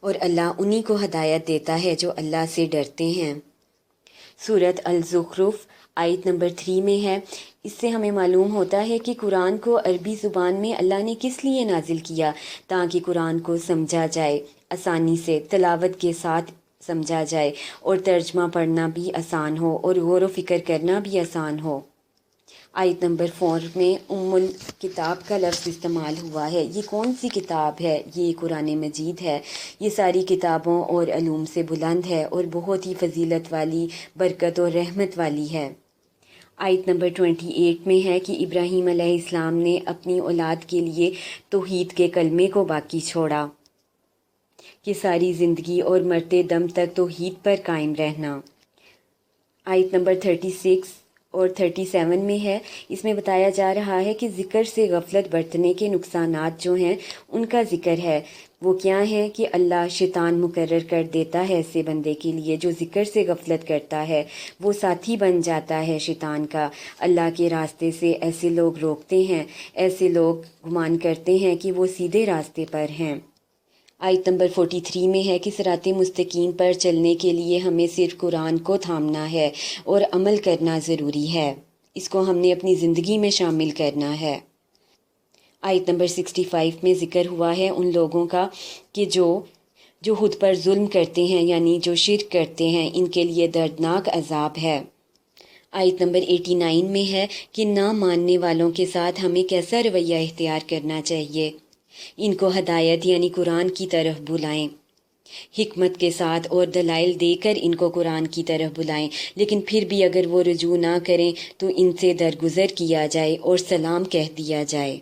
اور اللہ انہی کو ہدایت دیتا ہے جو اللہ سے ڈرتے ہیں۔ سورۃ الزخرف آیت نمبر 3 میں ہے۔ اس سے ہمیں معلوم ہوتا ہے کہ قرآن کو عربی زبان میں اللہ نے کس لیے نازل کیا، تاکہ قرآن کو سمجھا جائے، آسانی سے تلاوت کے ساتھ سمجھا جائے، اور ترجمہ پڑھنا بھی آسان ہو اور غور و فکر کرنا بھی آسان ہو۔ آیت نمبر 4 میں ام الکتاب کا لفظ استعمال ہوا ہے۔ یہ کون سی کتاب ہے؟ یہ قرآن مجید ہے۔ یہ ساری کتابوں اور علوم سے بلند ہے اور بہت ہی فضیلت والی، برکت اور رحمت والی ہے۔ آیت نمبر 28 میں ہے کہ ابراہیم علیہ السلام نے اپنی اولاد کے لیے توحید کے کلمے کو باقی چھوڑا، کہ ساری زندگی اور مرتے دم تک توحید پر قائم رہنا۔ آیت نمبر 36 اور 37 میں ہے۔ اس میں بتایا جا رہا ہے کہ ذکر سے غفلت برتنے کے نقصانات جو ہیں ان کا ذکر ہے۔ وہ کیا ہیں کہ اللہ شیطان مقرر کر دیتا ہے ایسے بندے کے لیے جو ذکر سے غفلت کرتا ہے، وہ ساتھی بن جاتا ہے شیطان کا۔ اللہ کے راستے سے ایسے لوگ روکتے ہیں، ایسے لوگ گمان کرتے ہیں کہ وہ سیدھے راستے پر ہیں۔ آیت نمبر 43 میں ہے کہ صراط مستقیم پر چلنے کے لیے ہمیں صرف قرآن کو تھامنا ہے اور عمل کرنا ضروری ہے، اس کو ہم نے اپنی زندگی میں شامل کرنا ہے۔ آیت نمبر 65 میں ذکر ہوا ہے ان لوگوں کا کہ جو خود پر ظلم کرتے ہیں، یعنی جو شرک کرتے ہیں، ان کے لیے دردناک عذاب ہے۔ آیت نمبر 89 میں ہے کہ نہ ماننے والوں کے ساتھ ہمیں کیسا رویہ اختیار کرنا چاہیے۔ ان کو ہدایت یعنی قرآن کی طرف بلائیں، حکمت کے ساتھ اور دلائل دے کر ان کو قرآن کی طرف بلائیں، لیکن پھر بھی اگر وہ رجوع نہ کریں تو ان سے درگزر کیا جائے اور سلام کہہ دیا جائے۔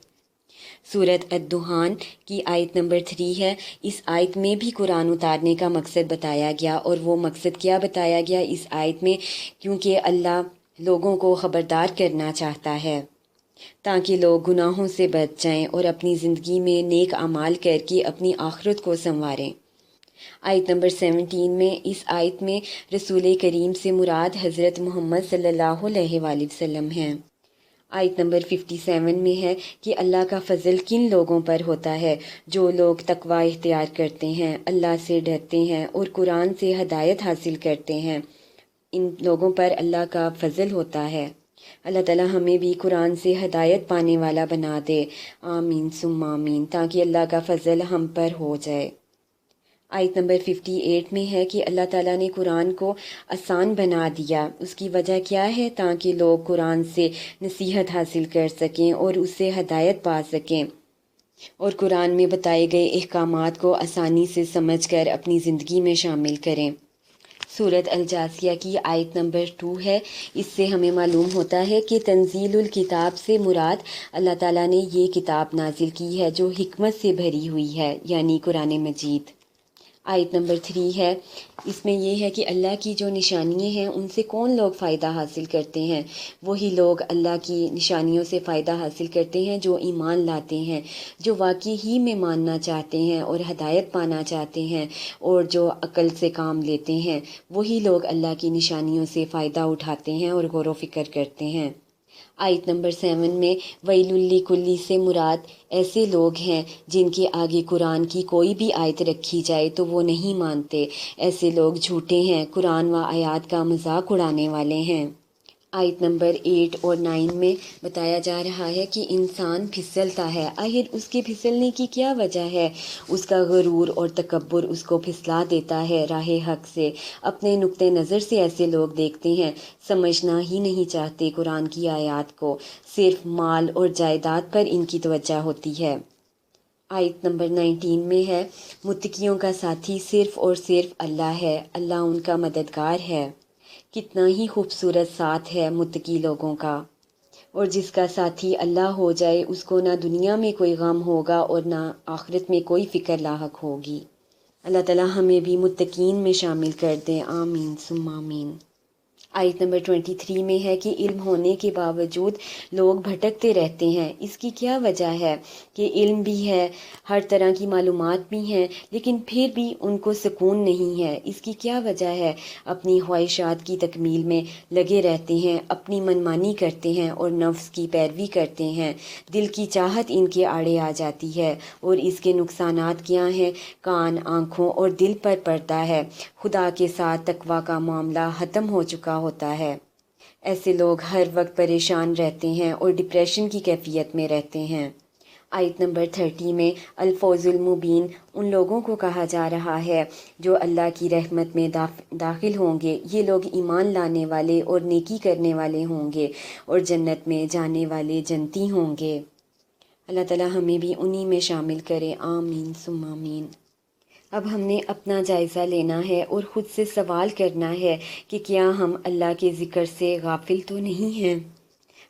سورۃ الدخان کی آیت نمبر 3 ہے۔ اس آیت میں بھی قرآن اتارنے کا مقصد بتایا گیا، اور وہ مقصد کیا بتایا گیا اس آیت میں؟ کیونکہ اللہ لوگوں کو خبردار کرنا چاہتا ہے تاکہ لوگ گناہوں سے بچ جائیں اور اپنی زندگی میں نیک اعمال کر کے اپنی آخرت کو سنواریں۔ آیت نمبر 17 میں، اس آیت میں رسول کریم سے مراد حضرت محمد صلی اللہ علیہ وآلہ وسلم ہیں۔ آیت نمبر 57 میں ہے کہ اللہ کا فضل کن لوگوں پر ہوتا ہے؟ جو لوگ تقوی اختیار کرتے ہیں، اللہ سے ڈرتے ہیں اور قرآن سے ہدایت حاصل کرتے ہیں، ان لوگوں پر اللہ کا فضل ہوتا ہے۔ اللہ تعالی ہمیں بھی قرآن سے ہدایت پانے والا بنا دے، آمین ثم آمین، تاکہ اللہ کا فضل ہم پر ہو جائے۔ آیت نمبر 58 میں ہے کہ اللہ تعالیٰ نے قرآن کو آسان بنا دیا، اس کی وجہ کیا ہے؟ تاکہ لوگ قرآن سے نصیحت حاصل کر سکیں اور اس سے ہدایت پا سکیں، اور قرآن میں بتائے گئے احکامات کو آسانی سے سمجھ کر اپنی زندگی میں شامل کریں۔ سورۃ الجاثیہ کی آیت نمبر 2 ہے۔ اس سے ہمیں معلوم ہوتا ہے کہ تنزیل الکتاب سے مراد اللہ تعالیٰ نے یہ کتاب نازل کی ہے جو حکمت سے بھری ہوئی ہے، یعنی قرآن مجید۔ آیت نمبر 3 ہے۔ اس میں یہ ہے کہ اللہ کی جو نشانیاں ہیں ان سے کون لوگ فائدہ حاصل کرتے ہیں؟ وہی لوگ اللہ کی نشانیوں سے فائدہ حاصل کرتے ہیں جو ایمان لاتے ہیں، جو واقعی ہی میں ماننا چاہتے ہیں اور ہدایت پانا چاہتے ہیں، اور جو عقل سے کام لیتے ہیں، وہی لوگ اللہ کی نشانیوں سے فائدہ اٹھاتے ہیں اور غور و فکر کرتے ہیں۔ آیت نمبر 7 میں ویل لکل سے مراد ایسے لوگ ہیں جن کے آگے قرآن کی کوئی بھی آیت رکھی جائے تو وہ نہیں مانتے، ایسے لوگ جھوٹے ہیں، قرآن و آیات کا مذاق اڑانے والے ہیں۔ آیت نمبر 8 اور 9 میں بتایا جا رہا ہے کہ انسان پھسلتا ہے، آخر اس کے پھسلنے کی کیا وجہ ہے؟ اس کا غرور اور تکبر اس کو پھسلا دیتا ہے راہ حق سے۔ اپنے نقطۂ نظر سے ایسے لوگ دیکھتے ہیں، سمجھنا ہی نہیں چاہتے قرآن کی آیات کو، صرف مال اور جائیداد پر ان کی توجہ ہوتی ہے۔ آیت نمبر 19 میں ہے، متقیوں کا ساتھی صرف اور صرف اللہ ہے، اللہ ان کا مددگار ہے۔ کتنا ہی خوبصورت ساتھ ہے متقی لوگوں کا، اور جس کا ساتھی اللہ ہو جائے اس کو نہ دنیا میں کوئی غم ہوگا اور نہ آخرت میں کوئی فکر لاحق ہوگی۔ اللہ تعالی ہمیں بھی متقین میں شامل کر دے، آمین ثم آمین۔ آیت نمبر 23 میں ہے کہ علم ہونے کے باوجود لوگ بھٹکتے رہتے ہیں۔ اس کی کیا وجہ ہے کہ علم بھی ہے، ہر طرح کی معلومات بھی ہیں، لیکن پھر بھی ان کو سکون نہیں ہے۔ اس کی کیا وجہ ہے؟ اپنی خواہشات کی تکمیل میں لگے رہتے ہیں، اپنی منمانی کرتے ہیں اور نفس کی پیروی کرتے ہیں۔ دل کی چاہت ان کے آڑے آ جاتی ہے اور اس کے نقصانات کیا ہیں؟ کان، آنکھوں اور دل پر پڑتا ہے۔ خدا کے ساتھ تقویٰ کا معاملہ ختم ہو چکا ہوتا ہے۔ ایسے لوگ ہر وقت پریشان رہتے ہیں اور ڈپریشن کی کیفیت میں رہتے ہیں۔ آیت نمبر 30 میں الفوز المبین ان لوگوں کو کہا جا رہا ہے جو اللہ کی رحمت میں داخل ہوں گے۔ یہ لوگ ایمان لانے والے اور نیکی کرنے والے ہوں گے اور جنت میں جانے والے جنتی ہوں گے۔ اللہ تعالی ہمیں بھی انہی میں شامل کرے، آمین ثم آمین۔ اب ہم نے اپنا جائزہ لینا ہے اور خود سے سوال کرنا ہے کہ کیا ہم اللہ کے ذکر سے غافل تو نہیں ہیں،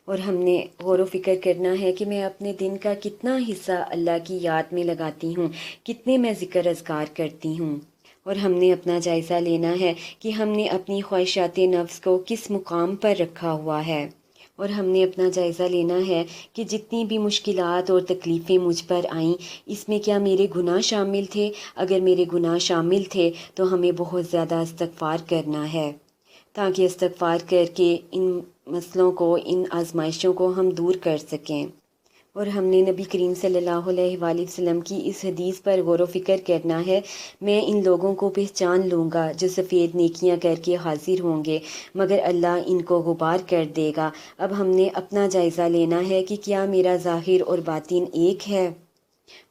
اور ہم نے غور و فکر کرنا ہے کہ میں اپنے دن کا کتنا حصہ اللہ کی یاد میں لگاتی ہوں، کتنے میں ذکر اذکار کرتی ہوں، اور ہم نے اپنا جائزہ لینا ہے کہ ہم نے اپنی خواہشات نفس کو کس مقام پر رکھا ہوا ہے، اور ہم نے اپنا جائزہ لینا ہے کہ جتنی بھی مشکلات اور تکلیفیں مجھ پر آئیں اس میں کیا میرے گناہ شامل تھے؟ اگر میرے گناہ شامل تھے تو ہمیں بہت زیادہ استغفار کرنا ہے، تاکہ استغفار کر کے ان مسئلوں کو، ان آزمائشوں کو ہم دور کر سکیں۔ اور ہم نے نبی کریم صلی اللہ علیہ وآلہ وسلم کی اس حدیث پر غور و فکر کرنا ہے، میں ان لوگوں کو پہچان لوں گا جو سفید نیکیاں کر کے حاضر ہوں گے مگر اللہ ان کو غبار کر دے گا۔ اب ہم نے اپنا جائزہ لینا ہے کہ کیا میرا ظاہر اور باطن ایک ہے،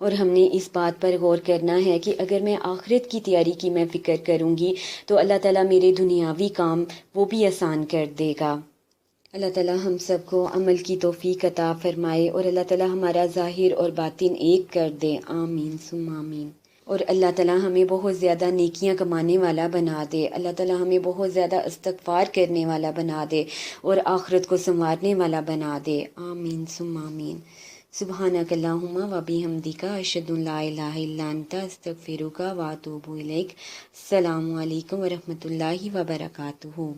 اور ہم نے اس بات پر غور کرنا ہے کہ اگر میں آخرت کی تیاری کی میں فکر کروں گی تو اللہ تعالیٰ میرے دنیاوی کام وہ بھی آسان کر دے گا۔ اللہ تعالیٰ ہم سب کو عمل کی توفیق عطا فرمائے اور اللہ تعالیٰ ہمارا ظاہر اور باطن ایک کر دے، آمین ثم آمین۔ اور اللہ تعالیٰ ہمیں بہت زیادہ نیکیاں کمانے والا بنا دے، اللہ تعالیٰ ہمیں بہت زیادہ استغفار کرنے والا بنا دے اور آخرت کو سنوارنے والا بنا دے، آمین ثم آمین۔ سبحانک اللہم و بحمدک، اشہد ان لا الہ الا انت، استغفرک و اتوب الیک۔ السلام علیکم ورحمۃ اللہ وبرکاتہ۔